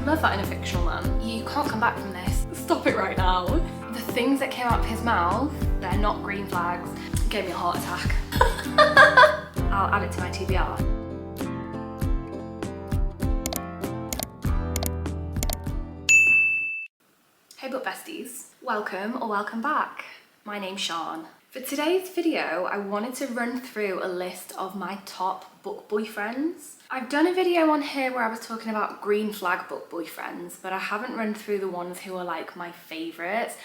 love that in a fictional man. You can't come back from this. Stop it right now. The things that came out of his mouth, they're not green flags. It gave me a heart attack. I'll add it to my TBR. Hey book besties, welcome or welcome back. My name's Siân. For today's video, I wanted to run through a list of my top book boyfriends. I've done a video on here where I was talking about green flag book boyfriends, but I haven't run through the ones who are like my favourites.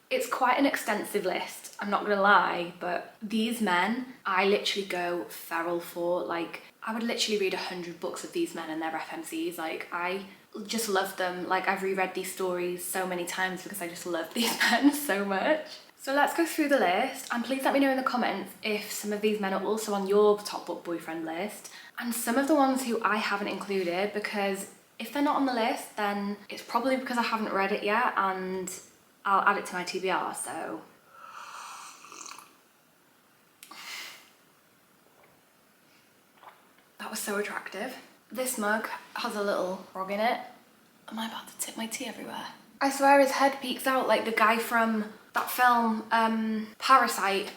It's quite an extensive list, I'm not gonna lie, but these men, I literally go feral for. Like, I would literally read 100 books of these men and their FMCs. Like, I just love them. Like, I've reread these stories so many times because I just love these men so much. So let's go through the list, and please let me know in the comments if some of these men are also on your top book boyfriend list, and some of the ones who I haven't included, because if they're not on the list, then it's probably because I haven't read it yet, and I'll add it to my TBR, so. That was so attractive. This mug has a little frog in it. Am I about to tip my tea everywhere? I swear his head peeks out like the guy from that film, Parasite.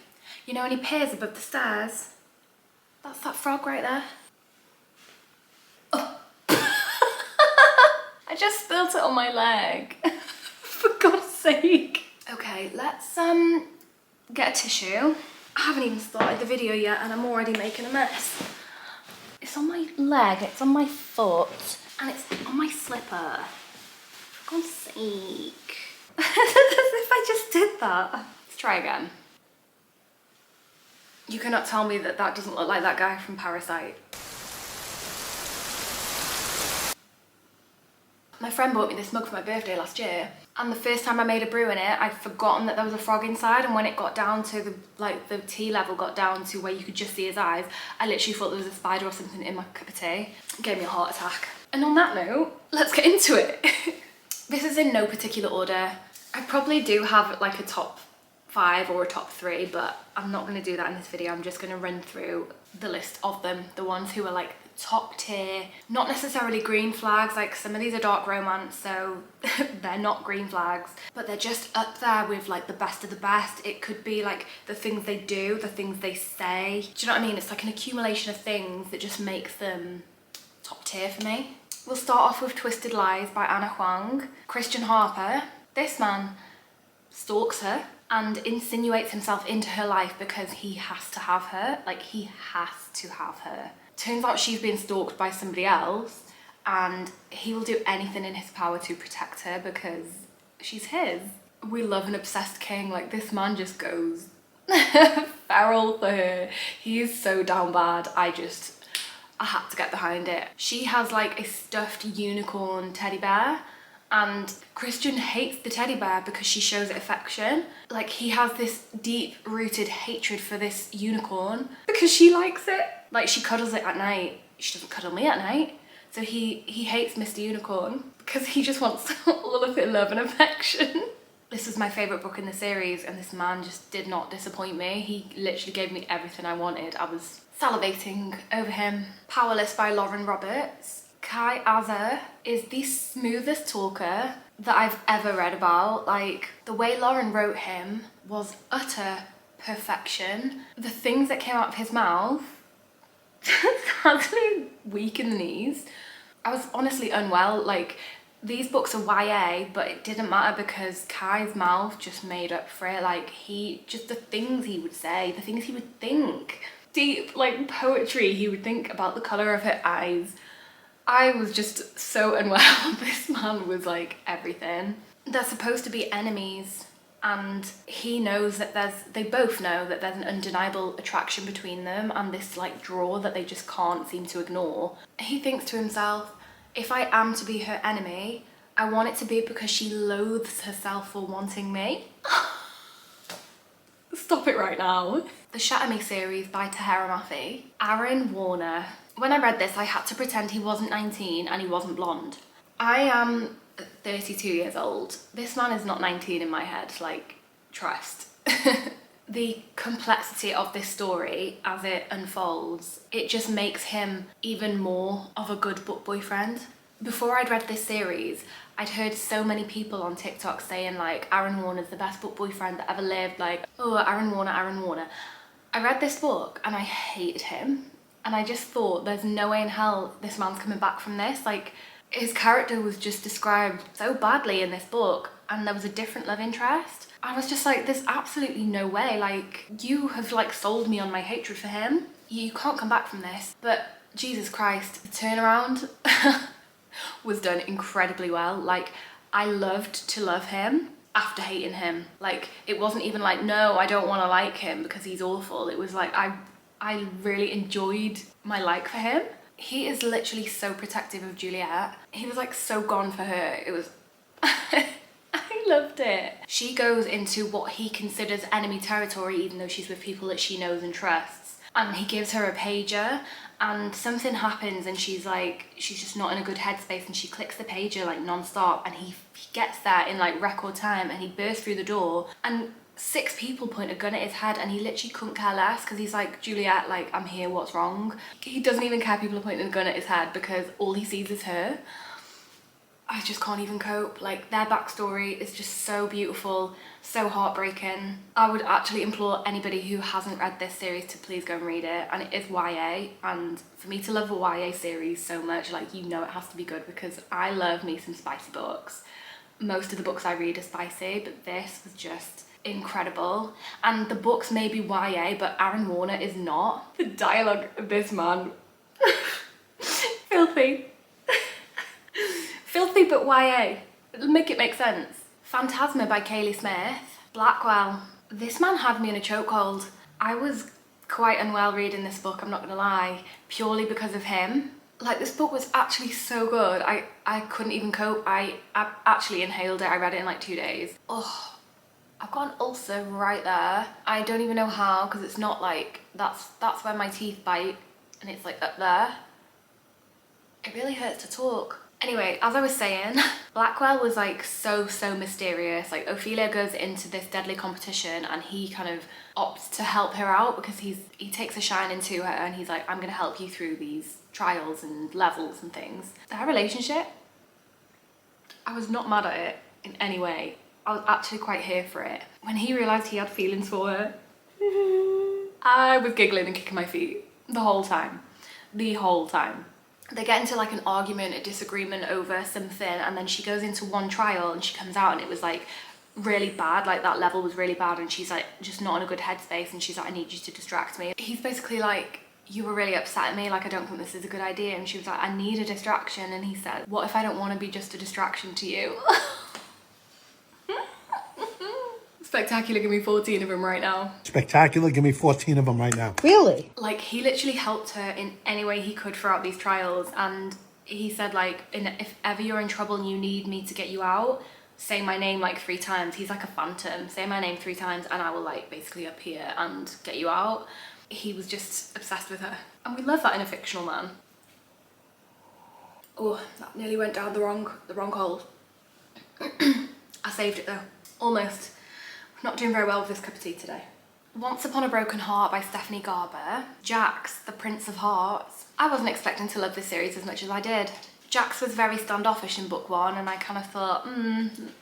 You know when he peers above the stairs? That's that frog right there. Oh. I just spilled it on my leg. For God's sake. Okay, let's get a tissue. I haven't even started the video yet and I'm already making a mess. It's on my leg, it's on my foot, and it's on my slipper. For God's sake. As if I just did that. Let's try again. You cannot tell me that that doesn't look like that guy from Parasite. My friend bought me this mug for my birthday last year, and the first time I made a brew in it, I'd forgotten that there was a frog inside, and when it got down to the tea level got down to where you could just see his eyes, I literally thought there was a spider or something in my cup of tea. It gave me a heart attack. And on that note, let's get into it. This is in no particular order. I probably do have like a top 5 or a top 3, but I'm not going to do that in this video. I'm just going to run through the list of them, the ones who are like top tier, not necessarily green flags. Like, some of these are dark romance, so they're not green flags, but they're just up there with like the best of the best. It could be like the things they do, the things they say. Do you know what I mean? It's like an accumulation of things that just makes them top tier for me. We'll start off with Twisted Lies by Anna Huang. Christian Harper. This man stalks her and insinuates himself into her life because he has to have her. Like, he has to have her. Turns out she's been stalked by somebody else, and he will do anything in his power to protect her because she's his. We love an obsessed king. Like, this man just goes feral for her. He is so down bad. I had to get behind it. She has like a stuffed unicorn teddy bear, and Christian hates the teddy bear because she shows it affection. Like, he has this deep-rooted hatred for this unicorn because she likes it. Like, she cuddles it at night. She doesn't cuddle me at night. So he hates Mr. Unicorn because he just wants all of her love and affection. This was my favourite book in the series, and this man just did not disappoint me. He literally gave me everything I wanted. I was salivating over him. Powerless by Lauren Roberts. Kai Azar is the smoothest talker that I've ever read about. Like, the way Lauren wrote him was utter perfection. The things that came out of his mouth had me weak in the knees. I was honestly unwell. Like, these books are YA, but it didn't matter because Kai's mouth just made up for it. Like, just the things he would say, the things he would think. Deep, like, poetry he would think about the colour of her eyes. I was just so unwell. This man was like everything. They're supposed to be enemies, and he knows that they both know that there's an undeniable attraction between them and this like draw that they just can't seem to ignore. He thinks to himself, if I am to be her enemy, I want it to be because she loathes herself for wanting me. Stop it right now. The Shatter Me series by Tahera Mafi. Aaron Warner. When I read this, I had to pretend he wasn't 19 and he wasn't blonde. I am 32 years old. This man is not 19 in my head, like, trust. The complexity of this story as it unfolds, it just makes him even more of a good book boyfriend. Before I'd read this series, I'd heard so many people on TikTok saying like, Aaron Warner's the best book boyfriend that ever lived, like, oh, Aaron Warner, Aaron Warner. I read this book and I hated him. And I just thought, there's no way in hell this man's coming back from this. Like, his character was just described so badly in this book, and there was a different love interest. I was just like, there's absolutely no way. Like, you have like sold me on my hatred for him. You can't come back from this. But Jesus Christ, the turnaround was done incredibly well. Like, I loved to love him after hating him. Like, it wasn't even like, no, I don't want to like him because he's awful. It was like, I really enjoyed my like for him. He is literally so protective of Juliet. He was like so gone for her. It was, I loved it. She goes into what he considers enemy territory, even though she's with people that she knows and trusts. And he gives her a pager, and something happens and she's just not in a good headspace, and she clicks the pager like non-stop, and he gets there in like record time, and he bursts through the door and 6 people point a gun at his head, and he literally couldn't care less because he's like, Juliet, like, I'm here, what's wrong? He doesn't even care people are pointing a gun at his head because all he sees is her. I just can't even cope. Like, their backstory is just so beautiful, so heartbreaking. I would actually implore anybody who hasn't read this series to please go and read it. And it is YA, and for me to love a YA series so much, like, you know it has to be good, because I love me some spicy books. Most of the books I read are spicy, but this was just incredible. And the books may be YA, but Aaron Warner is not. The dialogue of this man, filthy. Filthy but YA. It'll make it make sense. Phantasma by Kaylee Smith. Blackwell. This man had me in a chokehold. I was quite unwell reading this book, I'm not gonna lie, purely because of him. Like, this book was actually so good. I couldn't even cope. I actually inhaled it. I read it in like 2 days. Oh, I've got an ulcer right there. I don't even know how, because it's not like, that's where my teeth bite, and it's like up there. It really hurts to talk. Anyway, as I was saying, Blackwell was like so mysterious. Like, Ophelia goes into this deadly competition and he kind of opts to help her out because he takes a shine into her, and he's like, I'm gonna help you through these trials and levels and things. Their relationship, I was not mad at it in any way. I was actually quite here for it. When he realised he had feelings for her, I was giggling and kicking my feet the whole time. The whole time. They get into like an argument, a disagreement over something, and then she goes into one trial and she comes out and it was like really bad, like that level was really bad, and she's like just not in a good headspace, and she's like, I need you to distract me. He's basically like, you were really upset at me, like I don't think this is a good idea, and she was like, I need a distraction, and he said, what if I don't want to be just a distraction to you? Spectacular, give me 14 of them right now. Spectacular, give me 14 of them right now. Really? Like, he literally helped her in any way he could throughout these trials, and he said like, if ever you're in trouble and you need me to get you out, say my name like 3 times. He's like a phantom. Say my name 3 times and I will like basically appear and get you out. He was just obsessed with her, and we love that in a fictional man. Oh, that nearly went down the wrong hole. I saved it though, almost. Not doing very well with this cup of tea today. Once Upon a Broken Heart by Stephanie Garber. Jax, the Prince of Hearts. I wasn't expecting to love this series as much as I did. Jax was very standoffish in book 1, and I kind of thought,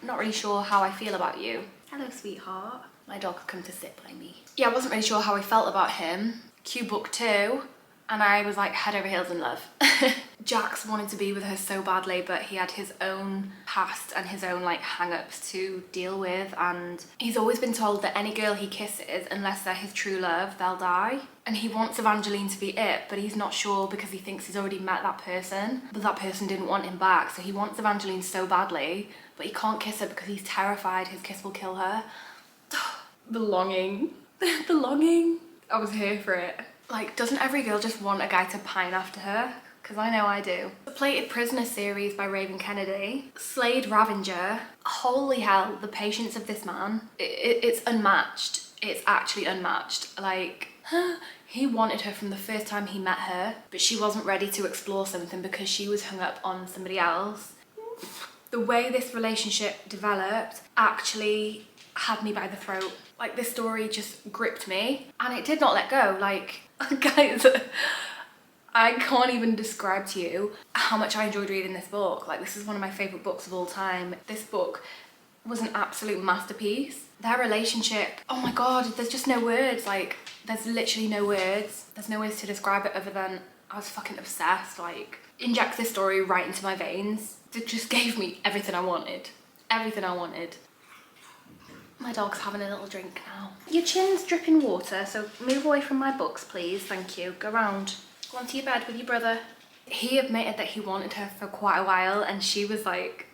not really sure how I feel about you. Hello, sweetheart. My dog's come to sit by me. Yeah, I wasn't really sure how I felt about him. Cue book 2, and I was like head over heels in love. Jax wanted to be with her so badly, but he had his own past and his own like hang-ups to deal with, and he's always been told that any girl he kisses, unless they're his true love, they'll die. And he wants Evangeline to be it, but he's not sure because he thinks he's already met that person, but that person didn't want him back, so he wants Evangeline so badly, but he can't kiss her because he's terrified his kiss will kill her. The longing. The longing. I was here for it. Like, doesn't every girl just want a guy to pine after her? Because I know I do. The Plated Prisoner series by Raven Kennedy. Slade Ravenger. Holy hell, the patience of this man. It's unmatched. It's actually unmatched. Like, he wanted her from the first time he met her, but she wasn't ready to explore something because she was hung up on somebody else. The way this relationship developed actually had me by the throat. Like, this story just gripped me, and it did not let go. Like, guys, I can't even describe to you how much I enjoyed reading this book. Like, this is one of my favourite books of all time. This book was an absolute masterpiece. Their relationship, oh my god, there's just no words. Like, there's literally no words. There's no words to describe it other than I was fucking obsessed. Like, inject this story right into my veins. It just gave me everything I wanted. Everything I wanted. My dog's having a little drink now. Your chin's dripping water, so move away from my books, please. Thank you. Go round. Go on to your bed with your brother. He admitted that he wanted her for quite a while, and she was like,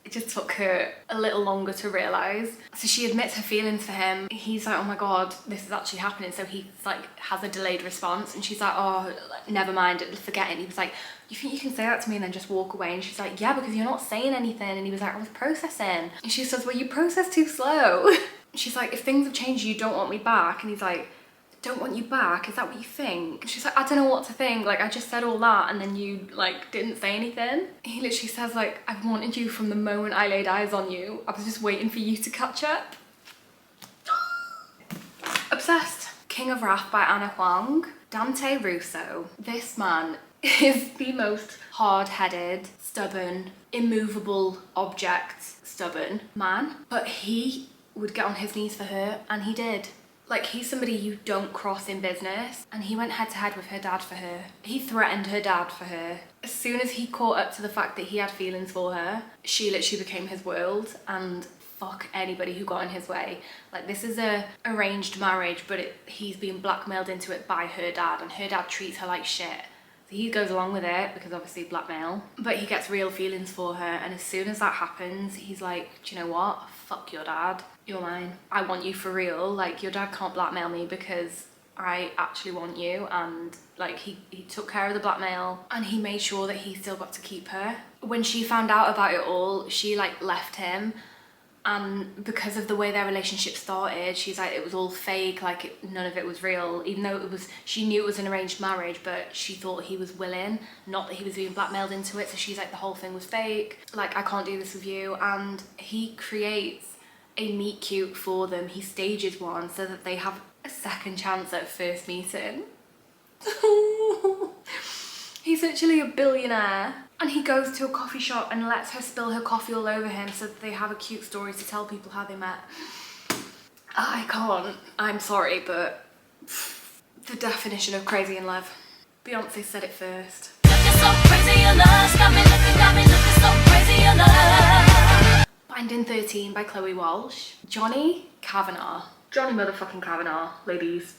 it just took her a little longer to realise. So she admits her feelings for him. He's like, oh my god, this is actually happening. So he like has a delayed response, and she's like, oh, never mind, forget it. And he was like, you think you can say that to me and then just walk away? And she's like, yeah, because you're not saying anything. And he was like, I was processing. And she says, well, you process too slow. She's like, if things have changed, you don't want me back. And he's like, don't want you back, is that what you think? And she's like, I don't know what to think, like I just said all that and then you like didn't say anything. He literally says like, I've wanted you from the moment I laid eyes on you. I was just waiting for you to catch up. Obsessed. King of Wrath by Anna Huang. Dante Russo. This man is the most hard-headed, stubborn, immovable object, stubborn man, but he would get on his knees for her, and he did. Like, he's somebody you don't cross in business, and he went head to head with her dad for her. He threatened her dad for her. As soon as he caught up to the fact that he had feelings for her, she literally became his world, and fuck anybody who got in his way. Like, this is a arranged marriage, but he's being blackmailed into it by her dad, and her dad treats her like shit. So he goes along with it because obviously blackmail, but he gets real feelings for her, and as soon as that happens, he's like, do you know what? Fuck your dad. You're mine. I want you for real. Like, your dad can't blackmail me because I actually want you. And like, he took care of the blackmail, and he made sure that he still got to keep her. When she found out about it all, she like left him, and because of the way their relationship started, she's like, it was all fake, like none of it was real, even though she knew it was an arranged marriage, but she thought he was willing, not that he was being blackmailed into it. So she's like, the whole thing was fake, like I can't do this with you. And he creates a meet cute for them. He stages one so that they have a second chance at first meeting. He's literally a billionaire, and he goes to a coffee shop and lets her spill her coffee all over him so that they have a cute story to tell people how they met. I can't, I'm sorry, but the definition of crazy in love. Beyonce said it first. Looking so crazy in love, got me looking so crazy in love. Binding 13 by Chloe Walsh. Johnny Kavanagh. Johnny motherfucking Kavanagh, ladies.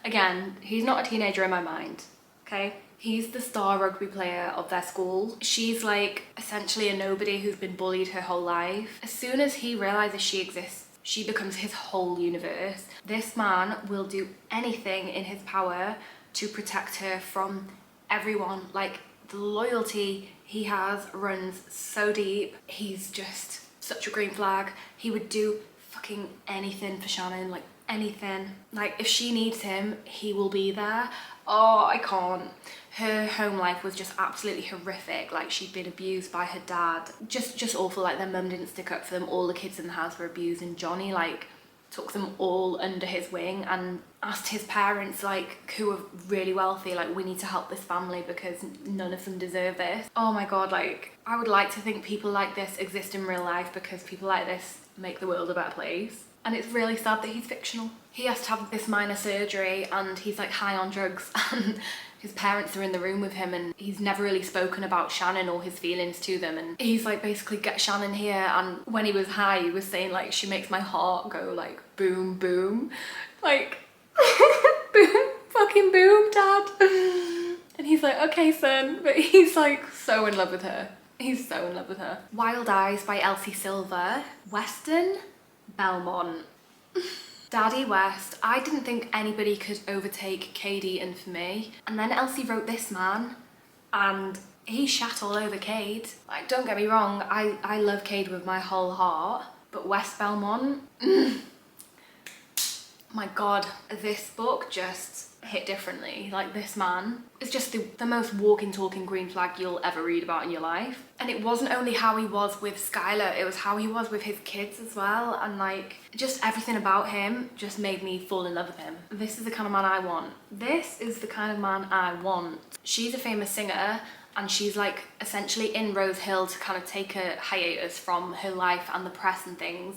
Again, he's not a teenager in my mind, okay? He's the star rugby player of their school. She's like essentially a nobody who's been bullied her whole life. As soon as he realizes she exists, she becomes his whole universe. This man will do anything in his power to protect her from everyone. Like, the loyalty he has runs so deep. He's just such a green flag. He would do fucking anything for Shannon, like anything. Like, if she needs him, he will be there. Oh, I can't. Her home life was just absolutely horrific. Like, she'd been abused by her dad. Just awful. Like, their mum didn't stick up for them. All the kids in the house were abused, and Johnny like took them all under his wing and asked his parents, like, who were really wealthy, like, we need to help this family because none of them deserve this. Oh my god, like, I would like to think people like this exist in real life because people like this make the world a better place. And it's really sad that he's fictional. He has to have this minor surgery and he's like high on drugs, and his parents are in the room with him, and he's never really spoken about Shannon or his feelings to them, and he's like, basically, get Shannon here. And when he was high, he was saying like, she makes my heart go like boom boom, like boom fucking boom, dad. And he's like, okay son, but he's like so in love with her. He's so in love with her. Wild Eyes by Elsie Silver. Weston Belmont. Daddy West. I didn't think anybody could overtake Cady and For Me, and then Elsie wrote this man and he shat all over Cade. Like, don't get me wrong, I love Cade with my whole heart, but West Belmont, my god, this book just hit differently. Like, this man is just the most walking, talking green flag you'll ever read about in your life. And it wasn't only how he was with Skylar, it was how he was with his kids as well. And like, just everything about him just made me fall in love with him. This is the kind of man I want. This is the kind of man I want. She's a famous singer, and she's like essentially in Rose Hill to kind of take a hiatus from her life and the press and things.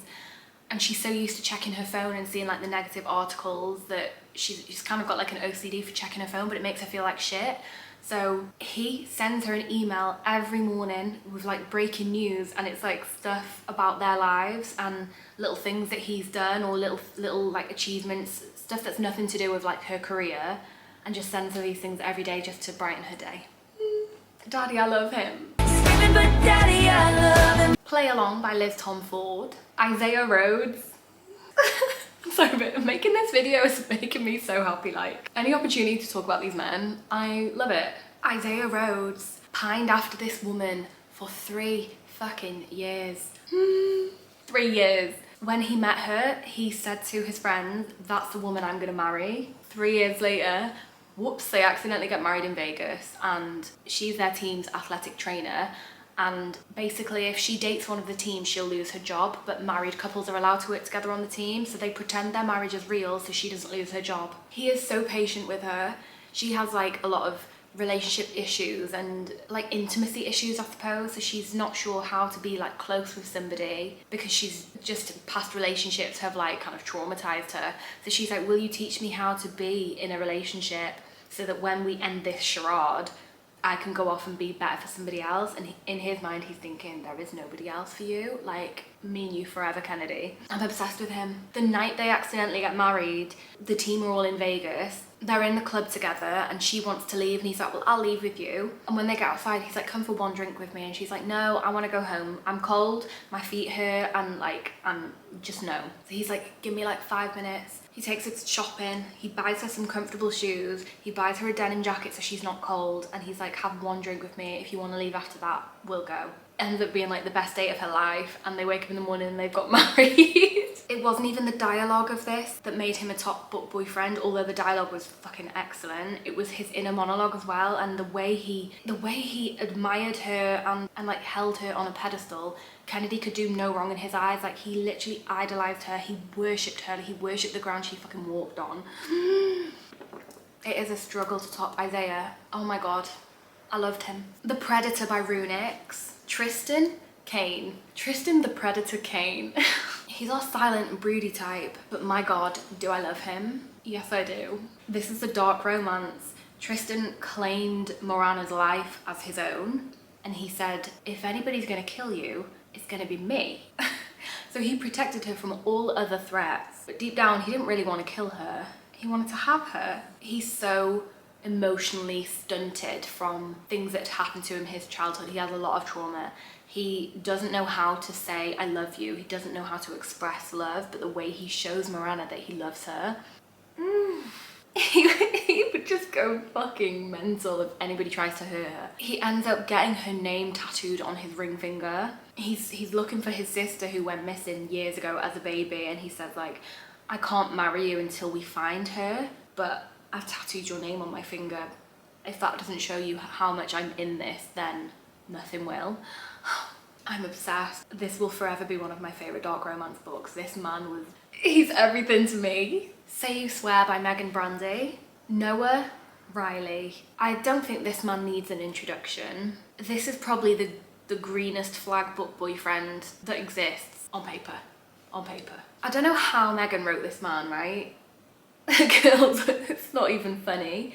And she's so used to checking her phone and seeing like the negative articles that she's kind of got like an OCD for checking her phone, but it makes her feel like shit. So he sends her an email every morning with like breaking news, and it's like stuff about their lives and little things that he's done, or little like achievements, stuff that's nothing to do with like her career, and just sends her these things every day just to brighten her day. Daddy, I love him. Screaming, but Daddy, I love him. Play Along by Liz Tom Ford. Isaiah Rhodes. I'm sorry, but making this video is making me so happy. Like, any opportunity to talk about these men, I love it. Isaiah Rhodes pined after this woman for 3 fucking years. 3 years. When he met her, he said to his friends, that's the woman I'm gonna marry. 3 years later, whoops, they accidentally get married in Vegas, and she's their team's athletic trainer. And basically, if she dates one of the teams, she'll lose her job, but married couples are allowed to work together on the team, so they pretend their marriage is real so she doesn't lose her job. He is so patient with her. She has like a lot of relationship issues and like intimacy issues, I suppose, so she's not sure how to be like close with somebody because she's just past relationships have like kind of traumatized her. So she's like, will you teach me how to be in a relationship so that when we end this charade, I can go off and be better for somebody else? And in his mind, he's thinking, there is nobody else for you. Like, me and you forever, Kennedy. I'm obsessed with him. The night they accidentally get married, the team are all in Vegas. They're in the club together and she wants to leave, and he's like, well, I'll leave with you. And when they get outside, he's like, come for one drink with me. And she's like, no, I want to go home. I'm cold, my feet hurt, and like, I'm just no. So he's like, give me like 5 minutes. He takes her shopping, he buys her some comfortable shoes, he buys her a denim jacket so she's not cold, and he's like, have one drink with me. If you want to leave after that, we'll go. Ends up being like the best date of her life, and they wake up in the morning and they've got married. It wasn't even the dialogue of this that made him a top boyfriend, although the dialogue was fucking excellent. It was his inner monologue as well, and the way he admired her and like held her on a pedestal. Kennedy could do no wrong in his eyes. Like, he literally idolized her, he worshipped her, he worshipped the ground she fucking walked on. It is a struggle to top Isaiah. Oh my god, I loved him. The Predator by Runix. Tristan Kane. Tristan the Predator Kane. He's our silent and broody type, but my god, do I love him. Yes, I do. This is a dark romance. Tristan claimed Morana's life as his own, and he said, if anybody's gonna kill you, it's gonna be me. So he protected her from all other threats, but deep down he didn't really want to kill her. He wanted to have her. He's so emotionally stunted from things that happened to him in his childhood. He has a lot of trauma. He doesn't know how to say I love you. He doesn't know how to express love, but the way he shows Morana that he loves her, he would just go fucking mental if anybody tries to hurt her. He ends up getting her name tattooed on his ring finger. He's looking for his sister who went missing years ago as a baby, and he says like, I can't marry you until we find her, but I've tattooed your name on my finger. If that doesn't show you how much I'm in this, then nothing will. I'm obsessed. This will forever be one of my favorite dark romance books. This man he's everything to me. Say You Swear by Megan Brandy. Noah Riley. I don't think this man needs an introduction. This is probably the greenest flag book boyfriend that exists on paper. On paper. I don't know how Megan wrote this man, right? Girls, it's not even funny.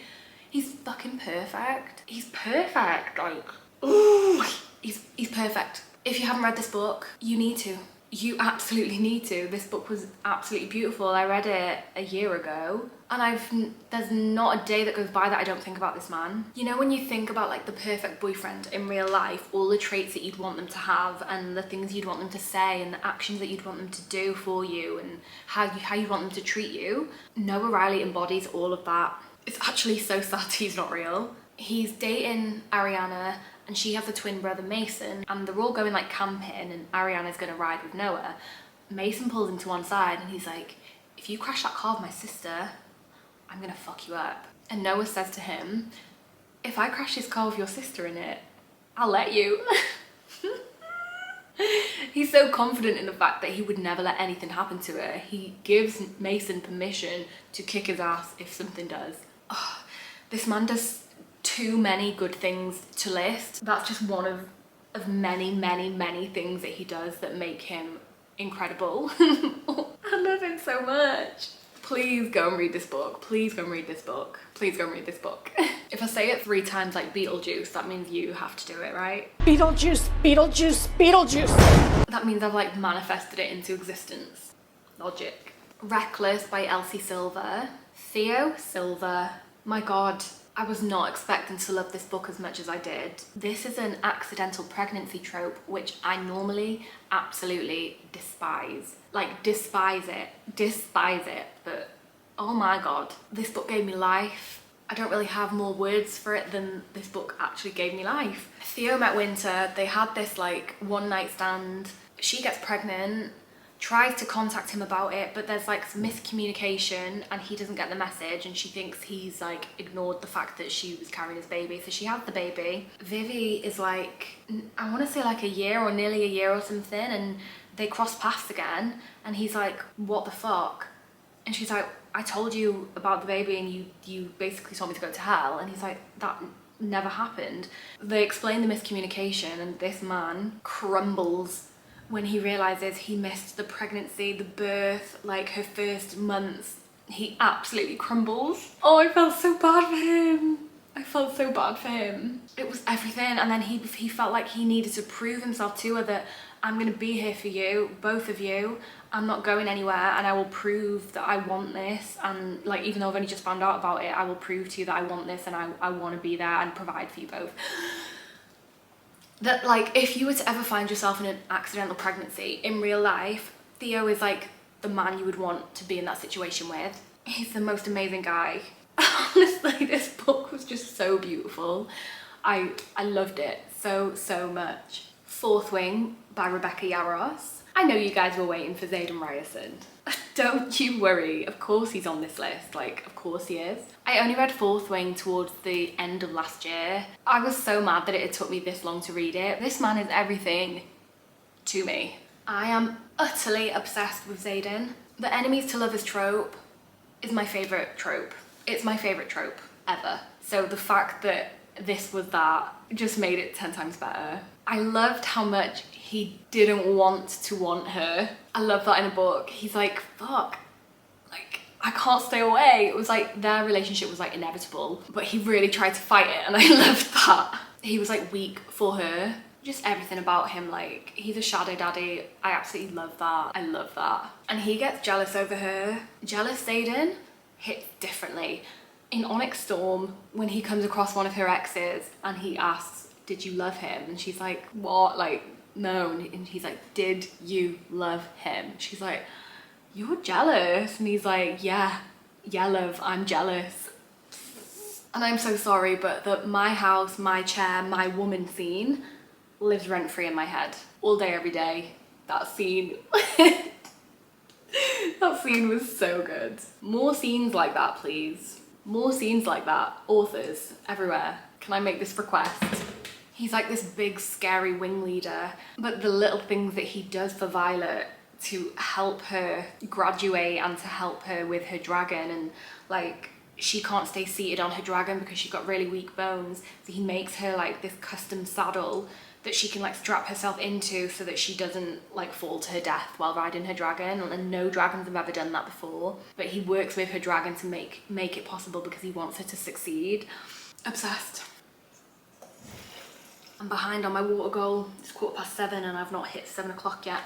He's fucking perfect. He's perfect, like, ooh, he's perfect. If you haven't read this book, you need to. You absolutely need to. This book was absolutely beautiful. I read it a year ago, and there's not a day that goes by that I don't think about this man. You know, when you think about like the perfect boyfriend in real life, all the traits that you'd want them to have, and the things you'd want them to say, and the actions that you'd want them to do for you, and how you want them to treat you, Noah Riley embodies all of that. It's actually so sad he's not real. He's dating Ariana, and she has a twin brother, Mason, and they're all going like camping, and Ariana's gonna ride with Noah. Mason pulls him to one side and he's like, if you crash that car with my sister, I'm gonna fuck you up. And Noah says to him, if I crash this car with your sister in it, I'll let you. He's so confident in the fact that he would never let anything happen to her. He gives Mason permission to kick his ass if something does. Oh, this man does too many good things to list. That's just one of many, many, many things that he does that make him incredible. I love him so much. Please go and read this book. Please go and read this book. Please go and read this book. If I say it 3 times like Beetlejuice, that means you have to do it, right? Beetlejuice, Beetlejuice, Beetlejuice. That means I've like manifested it into existence. Logic. Reckless by Elsie Silver. Theo Silver. My God, I was not expecting to love this book as much as I did. This is an accidental pregnancy trope, which I normally absolutely despise. Like, despise it, but oh my God, this book gave me life. I don't really have more words for it than this book actually gave me life. Theo met Winter, they had this like one night stand. She gets pregnant, tries to contact him about it, but there's like some miscommunication and he doesn't get the message, and she thinks he's like ignored the fact that she was carrying his baby, so she has the baby. Vivi is like, I want to say like a year or nearly a year or something, and they cross paths again and he's like, what the fuck? And she's like, I told you about the baby and you basically told me to go to hell. And he's like, that never happened. They explain the miscommunication and this man crumbles when he realizes he missed the pregnancy, the birth, like her first months. He absolutely crumbles. Oh, I felt so bad for him. I felt so bad for him. It was everything. And then he felt like he needed to prove himself to her that I'm gonna be here for you, both of you. I'm not going anywhere and I will prove that I want this. And like, even though I've only just found out about it, I will prove to you that I want this and I wanna be there and provide for you both. That like, if you were to ever find yourself in an accidental pregnancy in real life, Theo is like the man you would want to be in that situation with. He's the most amazing guy. Honestly, this book was just so beautiful. I loved it so much. Fourth Wing by Rebecca Yarros. I know you guys were waiting for Zayden Ryerson. Don't you worry, of course he's on this list, like of course he is. I only read Fourth Wing towards the end of last year. I was so mad that it took me this long to read it. This man is everything to me. I am utterly obsessed with Zayden. The enemies to lovers trope is my favourite trope. It's my favourite trope ever. So the fact that this was that just made it 10 times better. I loved how much he didn't want to want her. I love that in a book. He's like, fuck, like, I can't stay away. It was like their relationship was like inevitable, but he really tried to fight it, and I loved that. He was like weak for her. Just everything about him, like, he's a shadow daddy. I absolutely love that. I love that. And he gets jealous over her. Jealous Zayden hits differently. In Onyx Storm, when he comes across one of her exes and he asks, did you love him? And she's like, what? Like, no. And he's like, did you love him? She's like, you're jealous. And he's like, yeah, love, I'm jealous. And I'm so sorry, but the my house, my chair, my woman scene lives rent-free in my head. All day, every day. That scene. That scene was so good. More scenes like that, please. More scenes like that. Authors everywhere. Can I make this request? He's like this big scary wing leader, but the little things that he does for Violet to help her graduate and to help her with her dragon, and like she can't stay seated on her dragon because she's got really weak bones, so he makes her like this custom saddle that she can like strap herself into so that she doesn't like fall to her death while riding her dragon. And no dragons have ever done that before, but he works with her dragon to make it possible because he wants her to succeed. Obsessed. I'm behind on my water goal. It's 7:15 and I've not hit 7 o'clock yet.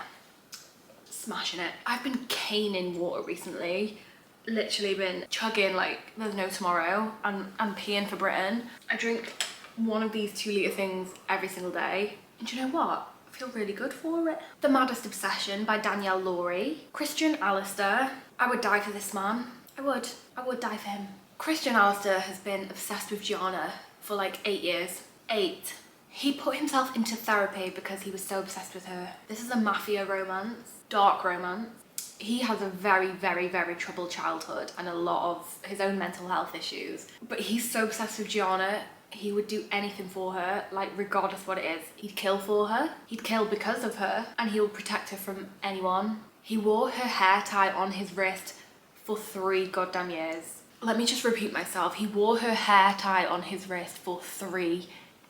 Smashing it. I've been caning water recently. Literally been chugging like there's no tomorrow. I'm peeing for Britain. I drink one of these 2 litre things every single day. And do you know what? I feel really good for it. The Maddest Obsession by Danielle Laurie. Christian Alistair. I would die for this man. I would die for him. Christian Alistair has been obsessed with Gianna for like 8 years. 8. He put himself into therapy because he was so obsessed with her. This is a mafia romance, dark romance. He has a very, very, very troubled childhood and a lot of his own mental health issues. But he's so obsessed with Gianna. He would do anything for her, like regardless what it is. He'd kill for her, he'd kill because of her, and he would protect her from anyone. He wore her hair tie on his wrist for 3 goddamn years. Let me just repeat myself. He wore her hair tie on his wrist for 3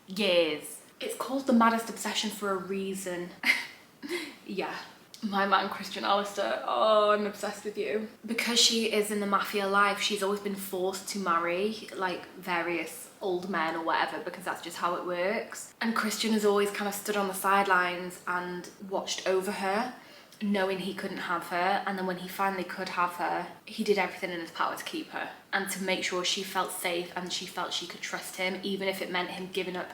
years. It's called the maddest obsession for a reason. Yeah. My man Christian Alistair, oh, I'm obsessed with you. Because she is in the mafia life, she's always been forced to marry like various old men or whatever, because that's just how it works. And Christian has always kind of stood on the sidelines and watched over her, knowing he couldn't have her. And then when he finally could have her, he did everything in his power to keep her and to make sure she felt safe and she felt she could trust him, even if it meant him giving up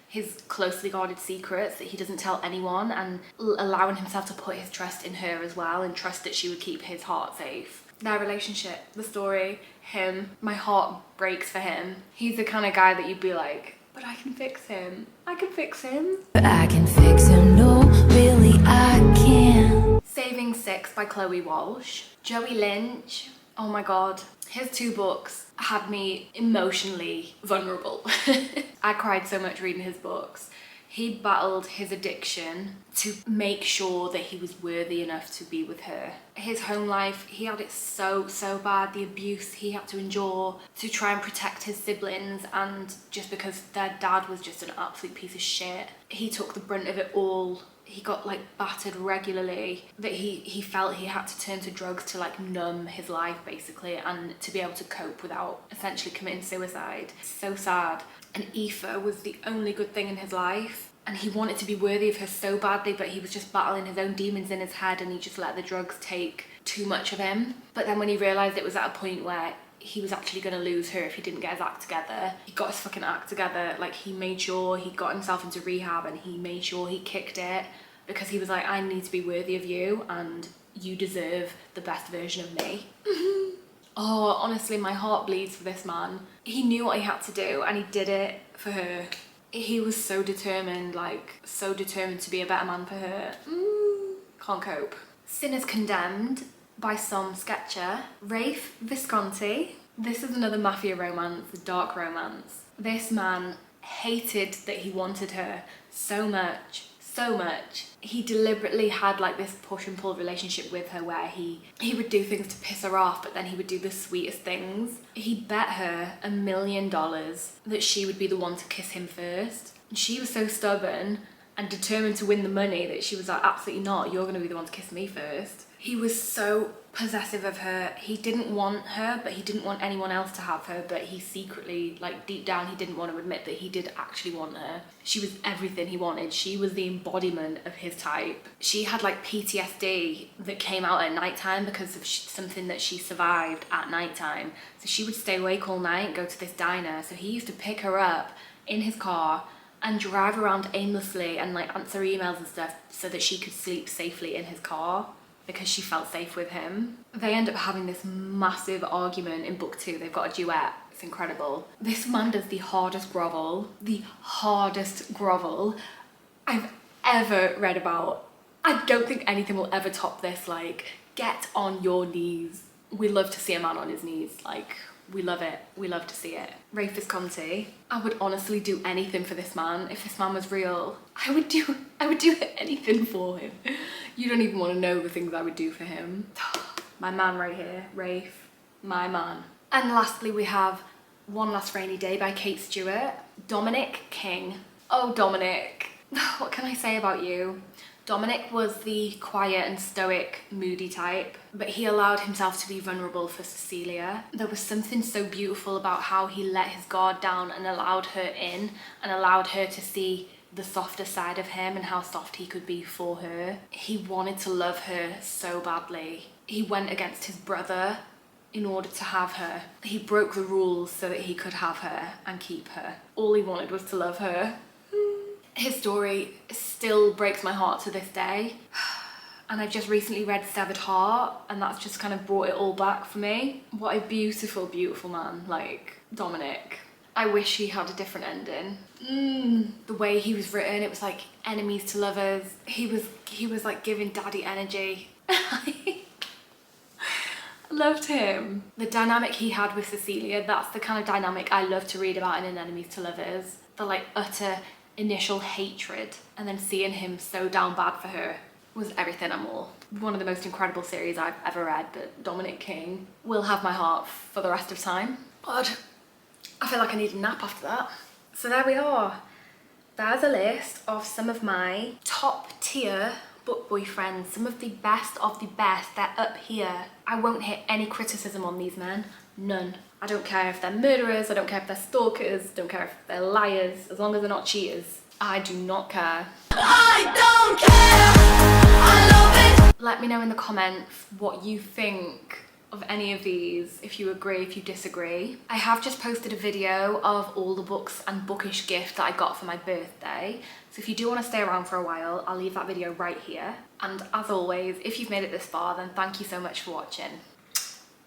his closely guarded secrets that he doesn't tell anyone, and allowing himself to put his trust in her as well and trust that she would keep his heart safe. Their relationship, the story, him, my heart breaks for him. He's the kind of guy that you'd be like, but I can fix him. I can fix him. But I can fix him, no, really I can. Saving Six by Chloe Walsh. Joey Lynch, oh my god. His 2 books had me emotionally vulnerable. I cried so much reading his books. He battled his addiction to make sure that he was worthy enough to be with her. His home life, he had it so bad. The abuse he had to endure to try and protect his siblings, and just because their dad was just an absolute piece of shit, he took the brunt of it all. He got like battered regularly, that he felt he had to turn to drugs to like numb his life basically, and to be able to cope without essentially committing suicide. So sad. And Aoife was the only good thing in his life, and he wanted to be worthy of her so badly, but he was just battling his own demons in his head, and he just let the drugs take too much of him. But then when he realised it was at a point where he was actually going to lose her if he didn't get his act together, he got his fucking act together. Like, he made sure he got himself into rehab, and he made sure he kicked it, because he was like, I need to be worthy of you, and you deserve the best version of me. Oh, honestly, my heart bleeds for this man. He knew what he had to do, and he did it for her. He was so determined, like, so determined to be a better man for her. Can't cope. Sinners Condemned by Som Sketcher. Rafe Visconti. This is another mafia romance, a dark romance. This man hated that he wanted her so much. He deliberately had like this push and pull relationship with her, where he would do things to piss her off, but then he would do the sweetest things. He bet her $1 million that she would be the one to kiss him first. And she was so stubborn and determined to win the money that she was like, absolutely not, you're going to be the one to kiss me first. He was so possessive of her. He didn't want her, but he didn't want anyone else to have her, but he secretly, like deep down, he didn't want to admit that he did actually want her. She was everything he wanted. She was the embodiment of his type. She had like PTSD that came out at nighttime because of something that she survived at nighttime. So she would stay awake all night, go to this diner. So he used to pick her up in his car and drive around aimlessly and like answer emails and stuff so that she could sleep safely in his car, because she felt safe with him. They end up having this massive argument in book 2. They've got a duet. It's incredible. This man does the hardest grovel I've ever read about. I don't think anything will ever top this. Like, get on your knees. We love to see a man on his knees. Like, we love it. We love to see it. Rafe Visconti. I would honestly do anything for this man. If this man was real, I would do anything for him. You don't even want to know the things I would do for him. My man right here, Rafe, my man. And lastly, we have One Last Rainy Day by Kate Stewart. Dominic King. Oh, Dominic. What can I say about you? Dominic was the quiet and stoic, moody type, but he allowed himself to be vulnerable for Cecilia. There was something so beautiful about how he let his guard down and allowed her in, and allowed her to see the softer side of him and how soft he could be for her. He wanted to love her so badly. He went against his brother in order to have her. He broke the rules so that he could have her and keep her. All he wanted was to love her. His story still breaks my heart to this day. And I've just recently read Severed Heart, and that's just kind of brought it all back for me. What a beautiful, beautiful man, like Dominic. I wish he had a different ending. The way he was written, it was like enemies to lovers. He was like giving daddy energy. Loved him. The dynamic he had with Cecilia, that's the kind of dynamic I love to read about in an enemies to lovers. The like utter initial hatred and then seeing him so down bad for her was everything and more. One of the most incredible series I've ever read, but Dominic King will have my heart for the rest of time. But I feel like I need a nap after that. So there we are. There's a list of some of my top tier book boyfriends, some of the best of the best. They're up here. I won't hit any criticism on these men, none. I don't care if they're murderers, I don't care if they're stalkers, I don't care if they're liars, as long as they're not cheaters. I do not care. I don't care! I love it! Let me know in the comments what you think of any of these, if you agree, if you disagree. I have just posted a video of all the books and bookish gift that I got for my birthday. So if you do want to stay around for a while, I'll leave that video right here. And as always, if you've made it this far, then thank you so much for watching.